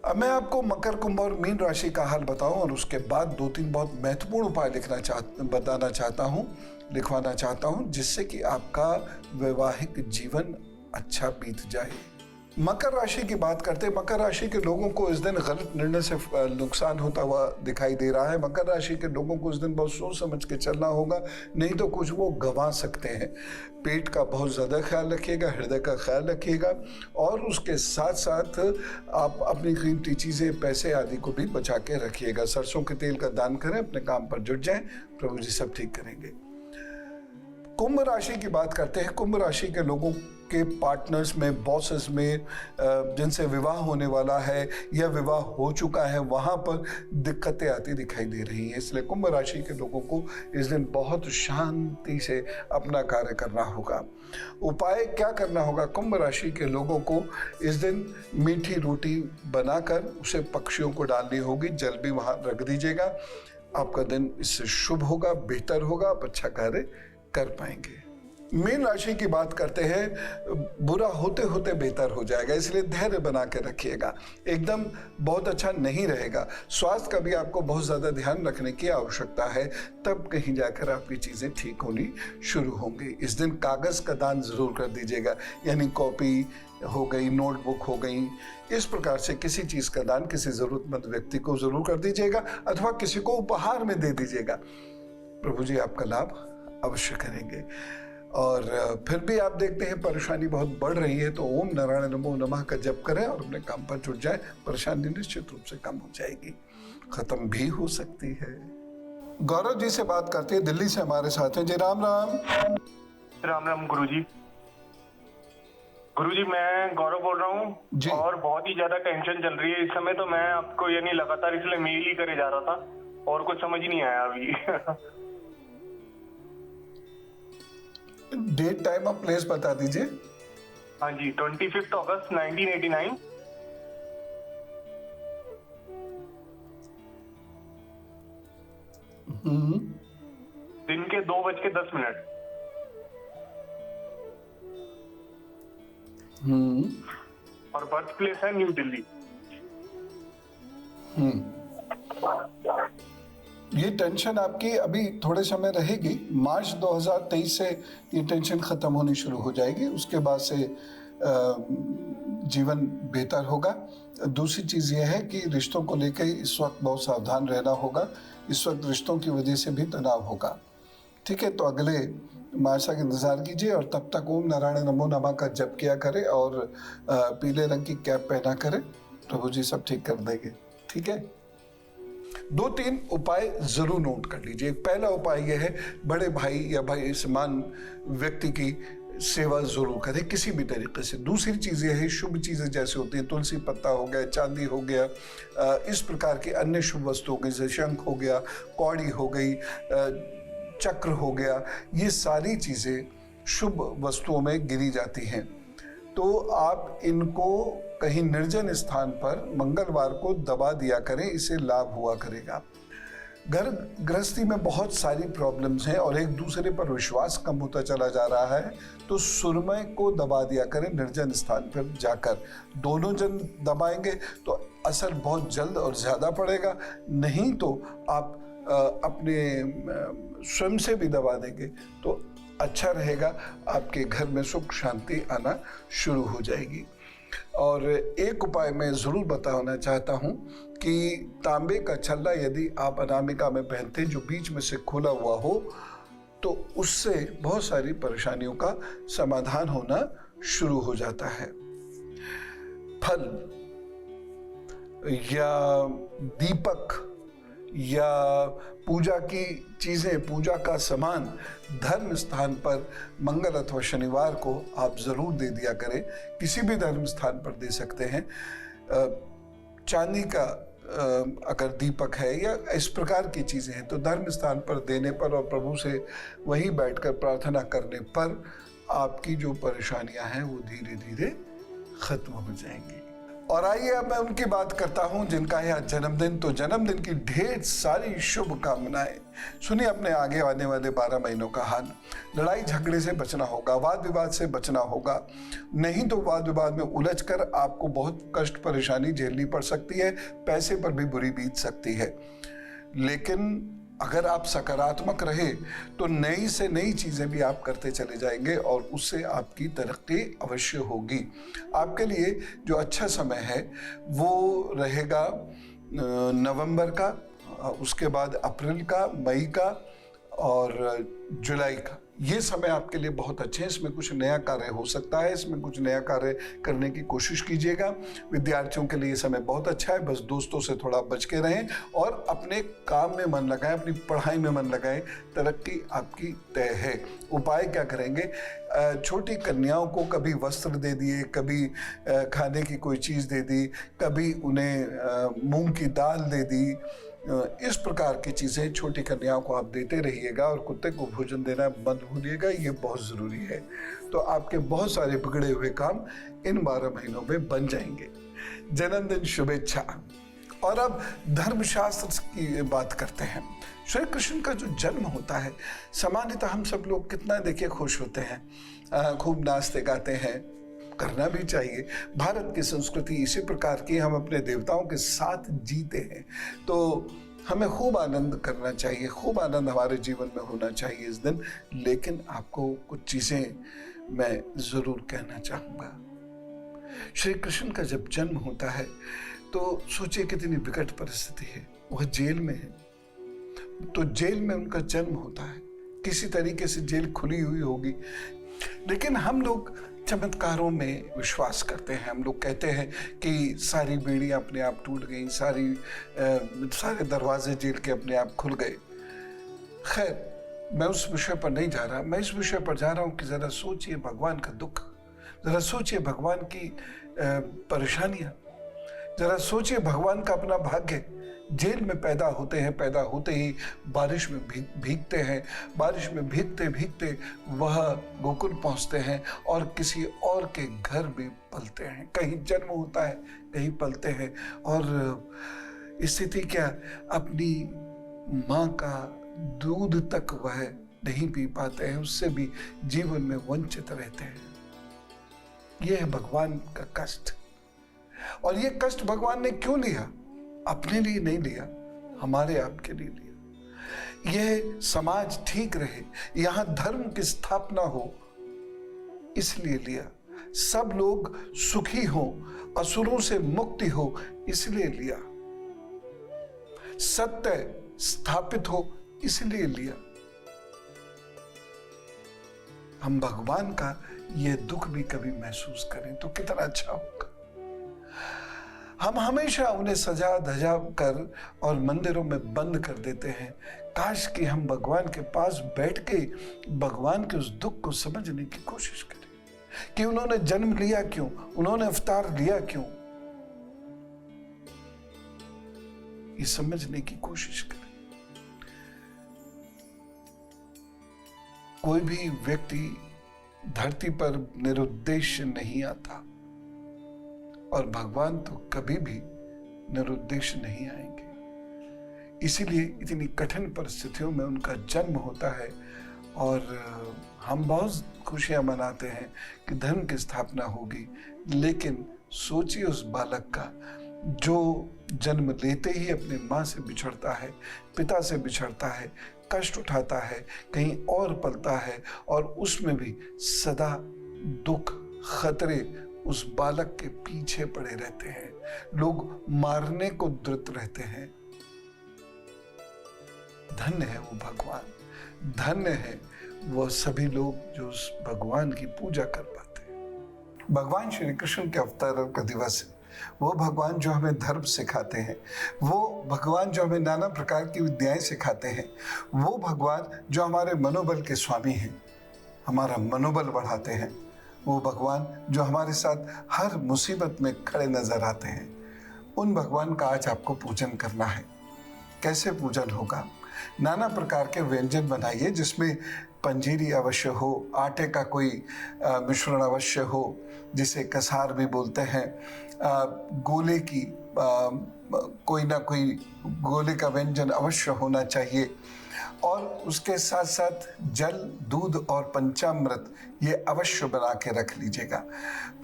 अब मैं आपको मकर, कुंभ और मीन राशि का हाल बताऊं और उसके बाद 2-3 बहुत महत्वपूर्ण उपाय लिखवाना चाहता हूं जिससे कि आपका वैवाहिक जीवन अच्छा बीत जाए। मकर राशि की बात करते हैं। मकर राशि के लोगों को इस दिन गलत निर्णय से नुकसान होता हुआ दिखाई दे रहा है। मकर राशि के लोगों को इस दिन बहुत सोच समझ के चलना होगा, नहीं तो कुछ वो गंवा सकते हैं। पेट का बहुत ज़्यादा ख्याल रखिएगा, हृदय का ख्याल रखिएगा और उसके साथ साथ आप अपनी कीमती चीज़ें, पैसे आदि को भी बचा के रखिएगा। सरसों के तेल का दान करें, अपने काम पर जुट जाएं, प्रभु जी सब ठीक करेंगे। कुंभ राशि की बात करते हैं। कुंभ राशि के लोगों के पार्टनर्स में, बॉसेस में, जिनसे विवाह होने वाला है या विवाह हो चुका है, वहाँ पर दिक्कतें आती दिखाई दे रही हैं। इसलिए कुंभ राशि के लोगों को इस दिन बहुत शांति से अपना कार्य करना होगा। उपाय क्या करना होगा? कुंभ राशि के लोगों को इस दिन मीठी रोटी बनाकर उसे पक्षियों को डालनी होगी, जल भी वहाँ रख दीजिएगा। आपका दिन इससे शुभ होगा, बेहतर होगा, आप अच्छा कार्य कर पाएंगे। मीन राशि की बात करते हैं। बुरा होते होते बेहतर हो जाएगा, इसलिए धैर्य बना के रखिएगा। एकदम बहुत अच्छा नहीं रहेगा। स्वास्थ्य का भी आपको बहुत ज़्यादा ध्यान रखने की आवश्यकता है, तब कहीं जाकर आपकी चीज़ें ठीक होनी शुरू होंगी। इस दिन कागज़ का दान ज़रूर कर दीजिएगा, यानी कॉपी हो गई, नोटबुक हो गई, इस प्रकार से किसी चीज़ का दान किसी ज़रूरतमंद व्यक्ति को ज़रूर कर दीजिएगा अथवा किसी को उपहार में दे दीजिएगा। प्रभु जी आपका लाभ अवश्य करेंगे। और फिर भी आप देखते हैं परेशानी बहुत बढ़ रही है, तो ओम नारायण नमो नमः का जप करें और अपने काम पर जुट जाए। परेशानी निश्चित रूप से कम हो जाएगी, खत्म भी हो सकती है। गौरव जी से बात करते हैं, दिल्ली से हमारे साथ हैं जी। राम राम। राम राम गुरुजी। गुरुजी मैं गौरव बोल रहा हूँ और बहुत ही ज्यादा टेंशन चल रही है इस समय। तो मैं आपको यानी लगातार इसलिए मेल ही करे जा रहा था और कुछ समझ ही नहीं आया अभी। डेट, टाइम और प्लेस बता दीजिए। हाँ जी, 25 अगस्त 1989। दिन के 2:10। और बर्थ प्लेस है न्यू दिल्ली। ये टेंशन आपकी अभी थोड़े समय रहेगी। मार्च 2023 से ये टेंशन खत्म होनी शुरू हो जाएगी, उसके बाद से जीवन बेहतर होगा। दूसरी चीज़ ये है कि रिश्तों को लेकर इस वक्त बहुत सावधान रहना होगा। इस वक्त रिश्तों की वजह से भी तनाव होगा। ठीक है, तो अगले मार्च का इंतज़ार कीजिए और तब तक ओम नारायण नमो नमः का जप किया करें और पीले रंग की कैप पहना करें। प्रभु जी सब ठीक कर देंगे। ठीक है, 2-3 उपाय जरूर नोट कर लीजिए। पहला उपाय यह है, बड़े भाई या भाई समान व्यक्ति की सेवा जरूर करें किसी भी तरीके से। दूसरी चीज़ यह है, शुभ चीज़ें जैसे होती हैं, तुलसी पत्ता हो गया, चांदी हो गया, इस प्रकार की अन्य शुभ वस्तु हो गई, जैसे शंख हो गया, कौड़ी हो गई, चक्र हो गया, ये सारी चीज़ें शुभ वस्तुओं में गिनी जाती हैं। तो आप इनको कहीं निर्जन स्थान पर मंगलवार को दबा दिया करें, इससे लाभ हुआ करेगा। घर गृहस्थी में बहुत सारी प्रॉब्लम्स हैं और एक दूसरे पर विश्वास कम होता चला जा रहा है, तो सुरमय को दबा दिया करें निर्जन स्थान पर जाकर। दोनों जन दबाएंगे तो असर बहुत जल्द और ज़्यादा पड़ेगा, नहीं तो आप अपने स्वयं से भी दबा देंगे तो अच्छा रहेगा। आपके घर में सुख शांति आना शुरू हो जाएगी। और एक उपाय मैं ज़रूर बताना चाहता हूँ कि तांबे का छल्ला यदि आप अनामिका में पहनते हैं जो बीच में से खुला हुआ हो, तो उससे बहुत सारी परेशानियों का समाधान होना शुरू हो जाता है। फल या दीपक या पूजा की चीज़ें, पूजा का सामान धर्म स्थान पर मंगल अथवा शनिवार को आप ज़रूर दे दिया करें। किसी भी धर्म स्थान पर दे सकते हैं। चांदी का अगर दीपक है या इस प्रकार की चीज़ें हैं तो धर्म स्थान पर देने पर और प्रभु से वहीं बैठकर प्रार्थना करने पर आपकी जो परेशानियां हैं वो धीरे धीरे खत्म हो जाएंगी। और आइए अब मैं उनकी बात करता हूं जिनका है आज जन्मदिन। तो जन्मदिन की ढेर सारी शुभकामनाएं। सुनिए अपने आगे आने वाले 12 महीनों का हाल। लड़ाई झगड़े से बचना होगा, वाद विवाद से बचना होगा, नहीं तो वाद विवाद में उलझकर आपको बहुत कष्ट परेशानी झेलनी पड़ सकती है, पैसे पर भी बुरी बीत सकती है। लेकिन अगर आप सकारात्मक रहे तो नई से नई चीज़ें भी आप करते चले जाएंगे और उससे आपकी तरक्की अवश्य होगी। आपके लिए जो अच्छा समय है वो रहेगा नवंबर का, उसके बाद अप्रैल का, मई का और जुलाई का। ये समय आपके लिए बहुत अच्छे हैं। इसमें कुछ नया कार्य हो सकता है, इसमें कुछ नया कार्य करने की कोशिश कीजिएगा। विद्यार्थियों के लिए ये समय बहुत अच्छा है, बस दोस्तों से थोड़ा बच के रहें और अपने काम में मन लगाएं, अपनी पढ़ाई में मन लगाएं। तरक्की आपकी तय है। उपाय क्या करेंगे? छोटी कन्याओं को कभी वस्त्र दे दिए, कभी खाने की कोई चीज़ दे दी, कभी उन्हें मूंग की दाल दे दी। इस प्रकार की चीज़ें छोटी कन्याओं को आप देते रहिएगा और कुत्ते को भोजन देना बंद भूलिएगा, ये बहुत ज़रूरी है। तो आपके बहुत सारे बिगड़े हुए काम इन 12 महीनों में बन जाएंगे। जन्मदिन शुभेच्छा। और अब धर्मशास्त्र की बात करते हैं। श्री कृष्ण का जो जन्म होता है, सामान्यतः हम सब लोग कितना देखिए खुश होते हैं, खूब नाचते गाते हैं, करना भी चाहिए। भारत की संस्कृति इसी प्रकार की, हम अपने देवताओं के साथ जीते हैं, तो हमें खूब आनंद करना चाहिए, खूब आनंद हमारे जीवन में होना चाहिए इस दिन। लेकिन आपको कुछ चीज़ें मैं ज़रूर कहना चाहूँगा। श्री कृष्ण का जब जन्म होता है तो सोचिए कितनी विकट परिस्थिति है। वह जेल में है, तो जेल में उनका जन्म होता है। किसी तरीके से जेल खुली हुई होगी, लेकिन हम लोग चमत्कारों में विश्वास करते हैं। हम लोग कहते हैं कि सारी बेड़ियां अपने आप टूट गई, सारे दरवाजे जेल के अपने आप खुल गए। खैर, मैं उस विषय पर नहीं जा रहा। मैं इस विषय पर जा रहा हूँ कि ज़रा सोचिए भगवान का दुख, ज़रा सोचिए भगवान की परेशानियाँ, ज़रा सोचिए भगवान का अपना भाग्य। जेल में पैदा होते हैं, पैदा होते ही बारिश में भीगते हैं, बारिश में भीगते भीगते वह गोकुल पहुंचते हैं और किसी और के घर में पलते हैं। कहीं जन्म होता है, कहीं पलते हैं। और स्थिति क्या, अपनी माँ का दूध तक वह नहीं पी पाते हैं, उससे भी जीवन में वंचित रहते हैं। यह है भगवान का कष्ट। और ये कष्ट भगवान ने क्यों लिया? अपने लिए नहीं लिया, हमारे आपके लिए लिया। यह समाज ठीक रहे, यहां धर्म की स्थापना हो, इसलिए लिया। सब लोग सुखी हो, असुरों से मुक्ति हो, इसलिए लिया। सत्य स्थापित हो, इसलिए लिया। हम भगवान का यह दुख भी कभी महसूस करें तो कितना अच्छा होगा। हम हमेशा उन्हें सजा धजा कर और मंदिरों में बंद कर देते हैं। काश कि हम भगवान के पास बैठ के भगवान के उस दुख को समझने की कोशिश करें कि उन्होंने जन्म लिया क्यों, उन्होंने अवतार लिया क्यों, ये समझने की कोशिश करें। कोई भी व्यक्ति धरती पर निरुद्देश्य नहीं आता और भगवान तो कभी भी निरुद्देश्य नहीं आएंगे। इसीलिए इतनी कठिन परिस्थितियों में उनका जन्म होता है और हम बहुत खुशियां मनाते हैं कि धर्म की स्थापना होगी। लेकिन सोचिए उस बालक का जो जन्म लेते ही अपने माँ से बिछड़ता है, पिता से बिछड़ता है, कष्ट उठाता है, कहीं और पलता है और उसमें भी सदा दुख, खतरे उस बालक के पीछे पड़े रहते हैं। लोग मारने को द्रुत रहते हैं। धन्य है वो भगवान, धन्य है वो सभी लोग जो उस भगवान की पूजा कर पाते हैं। भगवान श्री कृष्ण के अवतार का दिवस है। वो भगवान जो हमें धर्म सिखाते हैं, वो भगवान जो हमें नाना प्रकार की विद्याएं सिखाते हैं, वो भगवान जो हमारे मनोबल के स्वामी हैं, हमारा मनोबल बढ़ाते हैं, वो भगवान जो हमारे साथ हर मुसीबत में खड़े नजर आते हैं, उन भगवान का आज आपको पूजन करना है। कैसे पूजन होगा? नाना प्रकार के व्यंजन बनाइए जिसमें पंजीरी अवश्य हो, आटे का कोई मिश्रण अवश्य हो, जिसे कसार भी बोलते हैं। गोले की कोई ना कोई गोले का व्यंजन अवश्य होना चाहिए। और उसके साथ साथ जल, दूध और पंचामृत ये अवश्य बना के रख लीजिएगा।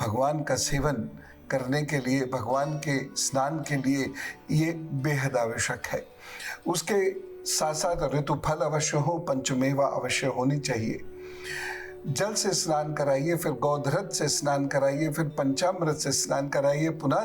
भगवान का सेवन करने के लिए, भगवान के स्नान के लिए ये बेहद आवश्यक है। उसके साथ साथ ऋतुफल अवश्य हो, पंचमेवा अवश्य होनी चाहिए। जल से स्नान कराइए, फिर गौधरत से स्नान कराइए, फिर पंचामृत से स्नान कराइए, पुनः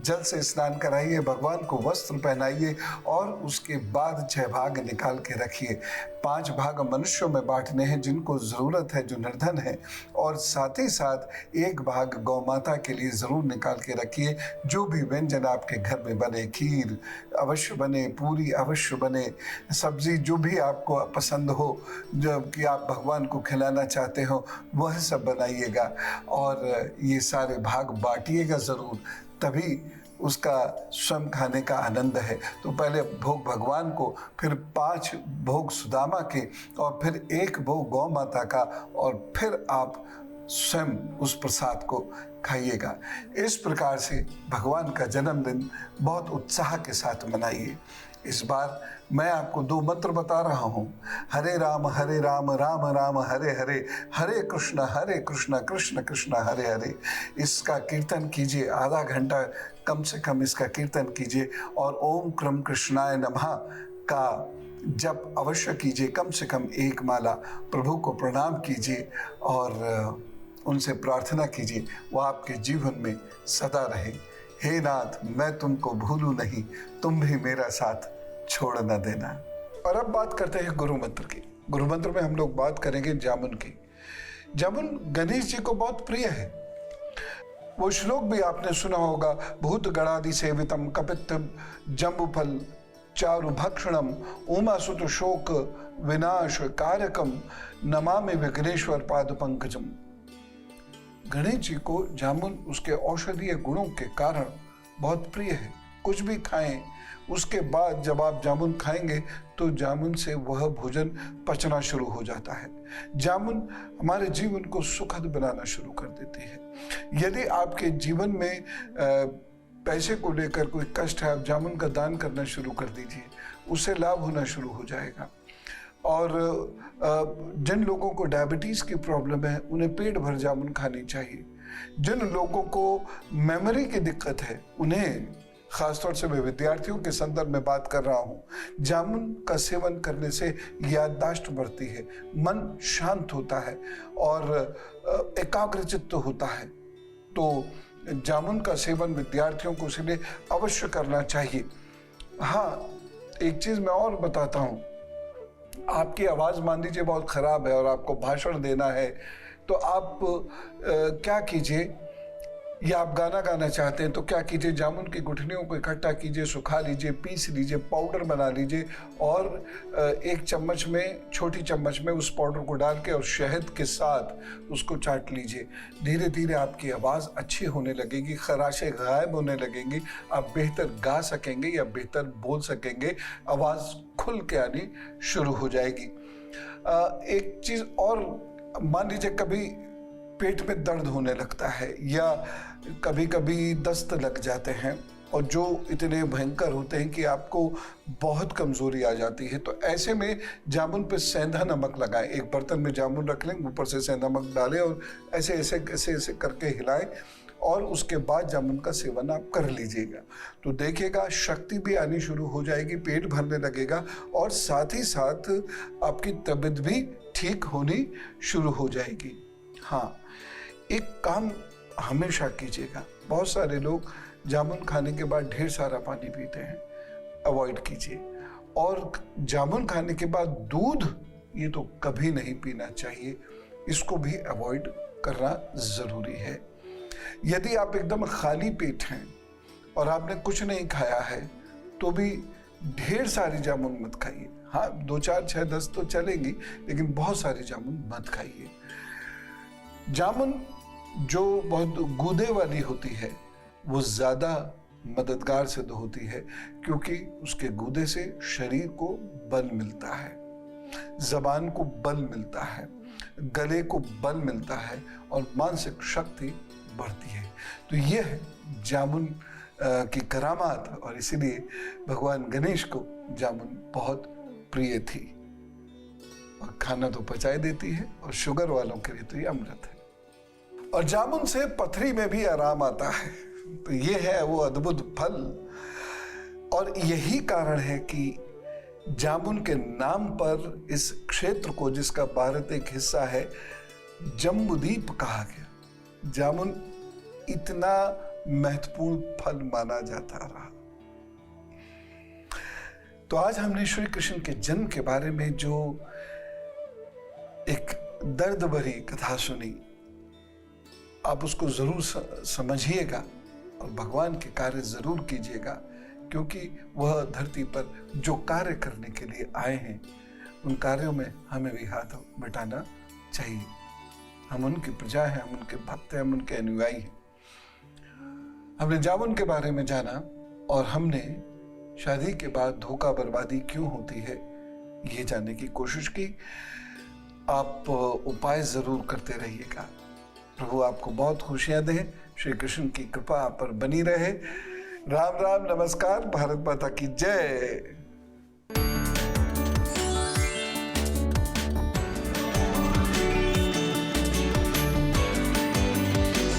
जल से स्नान कराइए, भगवान को वस्त्र पहनाइए और उसके बाद 6 भाग निकाल के रखिए। 5 भाग मनुष्यों में बांटने हैं जिनको ज़रूरत है, जो निर्धन है, और साथ ही साथ 1 भाग गौ माता के लिए ज़रूर निकाल के रखिए। जो भी व्यंजन आपके घर में बने, खीर अवश्य बने, पूरी अवश्य बने, सब्जी जो भी आपको पसंद हो, जो कि आप भगवान को खिलाना चाहते हो, वह सब बनाइएगा और ये सारे भाग बांटिएगा ज़रूर, तभी उसका स्वयं खाने का आनंद है। तो पहले भोग भगवान को, फिर 5 भोग सुदामा के, और फिर 1 भोग गौ माता का, और फिर आप स्वयं उस प्रसाद को खाइएगा। इस प्रकार से भगवान का जन्मदिन बहुत उत्साह के साथ मनाइए। इस बार मैं आपको 2 मंत्र बता रहा हूँ। हरे राम राम राम हरे हरे, हरे कृष्ण कृष्ण कृष्ण हरे हरे। इसका कीर्तन कीजिए, आधा घंटा कम से कम इसका कीर्तन कीजिए, और ओम क्रम कृष्णाय नमः का जप अवश्य कीजिए, कम से कम 1 माला। प्रभु को प्रणाम कीजिए और उनसे प्रार्थना कीजिए वो आपके जीवन में सदा रहे। हे नाथ, मैं तुमको भूलूं नहीं, तुम भी मेरा साथ छोड़ न देना। और अब बात करते हैं गुरु मंत्र की। गुरु मंत्र में हम लोग बात करेंगे जामुन की। जामुन गणेश जी को बहुत प्रिय है। वो श्लोक भी आपने सुना होगा, भूत गणादि सेवितम कपित्थम जम्बुफल चारु भक्षणम उमासुत शोक विनाश कारकम नमामि विघ्नेश्वर पाद पंकजम। गणेश जी को जामुन उसके औषधीय गुणों के कारण बहुत प्रिय है। कुछ भी खाएं, उसके बाद जब आप जामुन खाएंगे तो जामुन से वह भोजन पचना शुरू हो जाता है। जामुन हमारे जीवन को सुखद बनाना शुरू कर देती है। यदि आपके जीवन में पैसे को लेकर कोई कष्ट है, आप जामुन का दान करना शुरू कर दीजिए, उससे लाभ होना शुरू हो जाएगा। और जिन लोगों को डायबिटीज़ की प्रॉब्लम है, उन्हें पेट भर जामुन खानी चाहिए। जिन लोगों को मेमोरी की दिक्कत है, उन्हें, खासतौर से मैं विद्यार्थियों के संदर्भ में बात कर रहा हूँ, जामुन का सेवन करने से याददाश्त बढ़ती है, मन शांत होता है और एकाग्रचित्त होता है। तो जामुन का सेवन विद्यार्थियों को इसलिए अवश्य करना चाहिए। हाँ, एक चीज़ मैं और बताता हूँ। आपकी आवाज़ मान लीजिए बहुत ख़राब है और आपको भाषण देना है, तो आप क्या कीजिए, या आप गाना गाना चाहते हैं तो क्या कीजिए, जामुन की गुठलियों को इकट्ठा कीजिए, सुखा लीजिए, पीस लीजिए, पाउडर बना लीजिए, और 1 चम्मच में, छोटी चम्मच में उस पाउडर को डाल के और शहद के साथ उसको चाट लीजिए। धीरे धीरे आपकी आवाज़ अच्छी होने लगेगी, खराशें गायब होने लगेंगी, आप बेहतर गा सकेंगे या बेहतर बोल सकेंगे, आवाज़ खुल के आनी शुरू हो जाएगी। एक चीज़ और, मान लीजिए कभी पेट में दर्द होने लगता है या कभी कभी दस्त लग जाते हैं, और जो इतने भयंकर होते हैं कि आपको बहुत कमज़ोरी आ जाती है, तो ऐसे में जामुन पे सेंधा नमक लगाएं। एक बर्तन में जामुन रख लें, ऊपर से सेंधा नमक डालें और ऐसे ऐसे ऐसे ऐसे करके हिलाएं, और उसके बाद जामुन का सेवन आप कर लीजिएगा। तो देखिएगा शक्ति भी आनी शुरू हो जाएगी, पेट भरने लगेगा, और साथ ही साथ आपकी तबीयत भी ठीक होनी शुरू हो जाएगी। हाँ, एक काम हमेशा कीजिएगा। बहुत सारे लोग जामुन खाने के बाद ढेर सारा पानी पीते हैं, अवॉइड कीजिए। और जामुन खाने के बाद दूध, ये तो कभी नहीं पीना चाहिए, इसको भी अवॉइड करना ज़रूरी है। यदि आप एकदम खाली पेट हैं और आपने कुछ नहीं खाया है, तो भी ढेर सारी जामुन मत खाइए। हाँ, 2, 4, 6, 10 तो चलेंगी, लेकिन बहुत सारी जामुन मत खाइए। जामुन जो बहुत गूदे वाली होती है, वो ज़्यादा मददगार सिद्ध होती है, क्योंकि उसके गूदे से शरीर को बल मिलता है। जबान को बल मिलता है, गले को बल मिलता है और मानसिक शक्ति बढ़ती है। तो यह है जामुन की करामात, और इसीलिए भगवान गणेश को जामुन बहुत प्रिय थी। और खाना तो पचाई देती है, और शुगर वालों के लिए तो ये अमृत है। और जामुन से पथरी में भी आराम आता है। तो ये है वो अद्भुत फल, और यही कारण है कि जामुन के नाम पर इस क्षेत्र को, जिसका भारत एक हिस्सा है, जम्बूद्वीप कहा गया। जामुन इतना महत्वपूर्ण फल माना जाता रहा। तो आज हमने श्री कृष्ण के जन्म के बारे में जो एक दर्द भरी कथा सुनी, आप उसको जरूर समझिएगा और भगवान के कार्य जरूर कीजिएगा, क्योंकि वह धरती पर जो कार्य करने के लिए आए हैं, उन कार्यों में हमें भी हाथ बटाना चाहिए। हम उनकी प्रजा हैं, हम उनके भक्त हैं, हम उनके अनुयायी हैं। हमने जामुन के बारे में जाना, और हमने शादी के बाद धोखा बर्बादी क्यों होती है ये जानने की कोशिश की। आप उपाय जरूर करते रहिएगा। प्रभु आपको बहुत खुशियां दे। श्री कृष्ण की कृपा आप पर बनी रहे। राम राम, नमस्कार, भारत माता की जय।